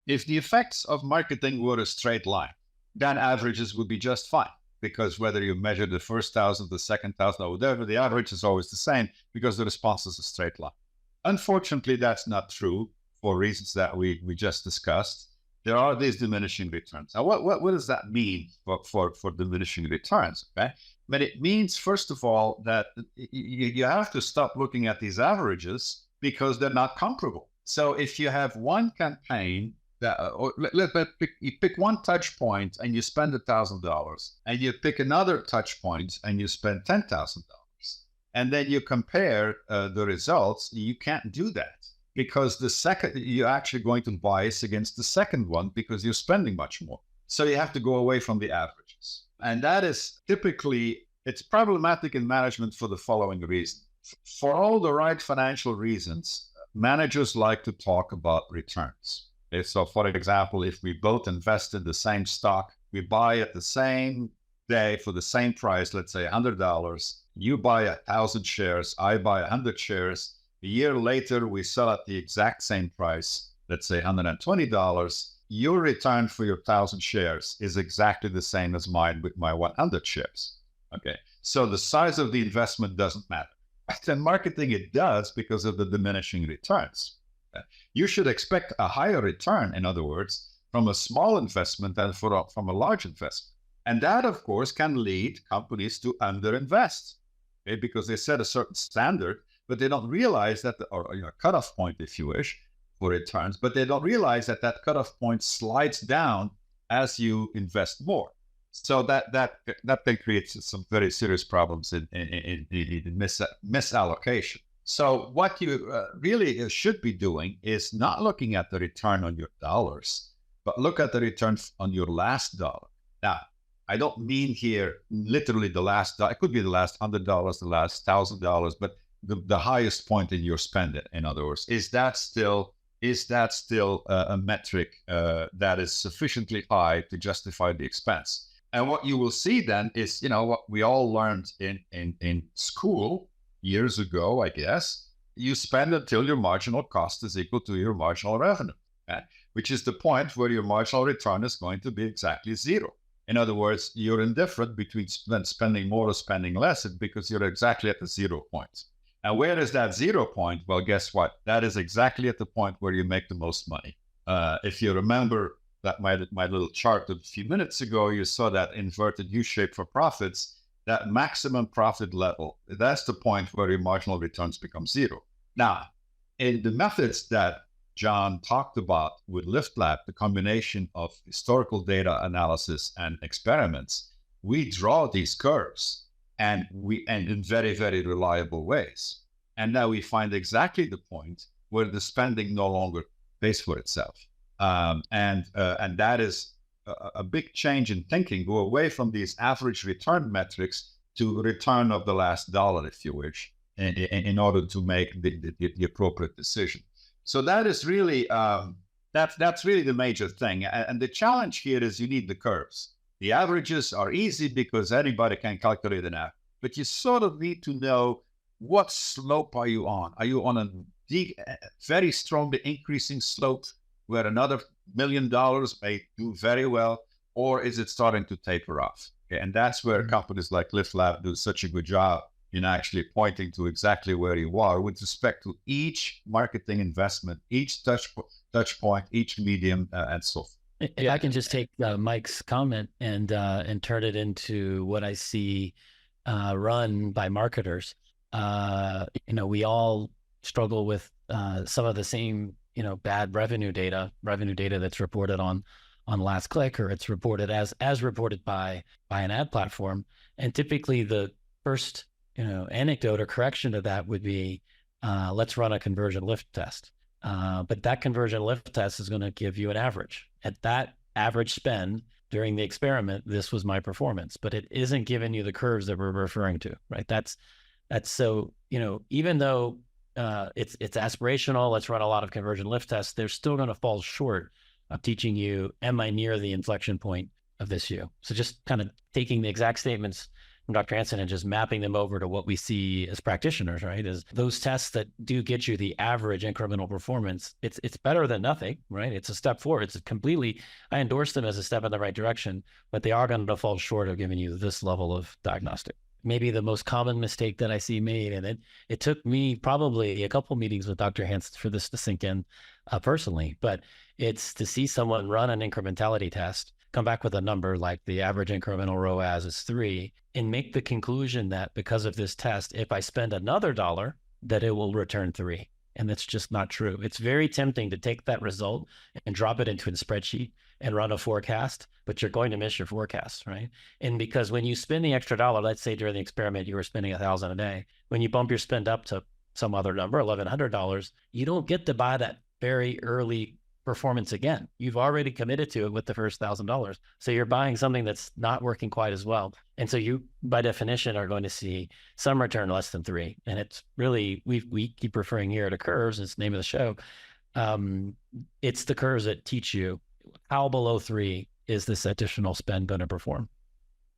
If the effects of marketing were a straight line, then averages would be just fine, because whether you measure the first 1,000, the second 1,000, or whatever, the average is always the same because the response is a straight line. Unfortunately, that's not true for reasons that we just discussed. There are these diminishing returns. Now, what does that mean for diminishing returns? Okay, but it means, first of all, that you have to stop looking at these averages because they're not comparable. So if you have one campaign you pick one touch point and you spend $1,000, and you pick another touch point and you spend $10,000, and then you compare the results, you can't do that because the second you're actually going to bias against the second one because you're spending much more. So you have to go away from the averages, and that is typically it's problematic in management for the following reason. For all the right financial reasons, managers like to talk about returns. Okay, so for example, if we both invest in the same stock, we buy at the same day for the same price, let's say $100, you buy 1,000 shares, I buy 100 shares. A year later, we sell at the exact same price, let's say $120. Your return for your 1,000 shares is exactly the same as mine with my 100 shares. Okay, so the size of the investment doesn't matter. But in marketing, it does because of the diminishing returns. You should expect a higher return, in other words, from a small investment than from a large investment. And that, of course, can lead companies to underinvest, okay? Because they set a certain standard, but they don't realize that, or cutoff point, if you wish, for returns, but they don't realize that that cutoff point slides down as you invest more. So that then creates some very serious problems in misallocation. So what you really should be doing is not looking at the return on your dollars, but look at the return on your last dollar. Now, I don't mean here literally the last dollar. It could be the last $100, the last $1,000, but the highest point in your spend. In other words, is that still a metric that is sufficiently high to justify the expense? And what you will see then is, what we all learned in school years ago, I guess, you spend until your marginal cost is equal to your marginal revenue, okay? Which is the point where your marginal return is going to be exactly zero. In other words, you're indifferent between spending more or spending less because you're exactly at the 0 point. And where is that 0 point? Well, guess what? That is exactly at the point where you make the most money. If you remember that my little chart a few minutes ago, you saw that inverted U shape for profits. That maximum profit level, that's the point where your marginal returns become zero. Now, in the methods that John talked about with LiftLab, the combination of historical data analysis and experiments, we draw these curves and in very, very reliable ways. And now we find exactly the point where the spending no longer pays for itself. And that is a big change in thinking, go away from these average return metrics to return of the last dollar, if you wish, in order to make the appropriate decision. So that is really, that's really the major thing. And the challenge here is you need the curves. The averages are easy because anybody can calculate an average, but you sort of need to know what slope are you on? Are you on a very strongly increasing slope where another $1 million may do very well, or is it starting to taper off? Okay, and that's where companies like LiftLab do such a good job in actually pointing to exactly where you are with respect to each marketing investment, each touch point, each medium, and so forth. If I can just take Mike's comment and turn it into what I see run by marketers. We all struggle with some of the same bad revenue data that's reported on last click, or it's reported as reported by an ad platform. And typically the first, anecdote or correction to that would be, let's run a conversion lift test. But that conversion lift test is going to give you an average. At that average spend during the experiment, this was my performance, but it isn't giving you the curves that we're referring to, right? That's so, even though it's aspirational, let's run a lot of conversion lift tests, they're still going to fall short of teaching you, am I near the inflection point of this view? So just kind of taking the exact statements from Dr. Hansen and just mapping them over to what we see as practitioners, right? Is those tests that do get you the average incremental performance, it's better than nothing, right? It's a step forward. It's a completely, I endorse them as a step in the right direction, but they are going to fall short of giving you this level of diagnostic. Maybe the most common mistake that I see made, and it took me probably a couple meetings with Dr. Hansen for this to sink in personally, but it's to see someone run an incrementality test, come back with a number like the average incremental ROAS is 3, and make the conclusion that because of this test, if I spend another dollar, that it will return 3. And that's just not true. It's very tempting to take that result and drop it into a spreadsheet and run a forecast, but you're going to miss your forecast, right? And because when you spend the extra dollar, let's say during the experiment, you were spending $1,000 a day, when you bump your spend up to some other number, $1,100, you don't get to buy that very early performance again. You've already committed to it with the first $1,000. So you're buying something that's not working quite as well. And so you, by definition, are going to see some return less than 3. And it's really, we keep referring here to curves. It's the name of the show. It's the curves that teach you how below 3 is this additional spend going to perform.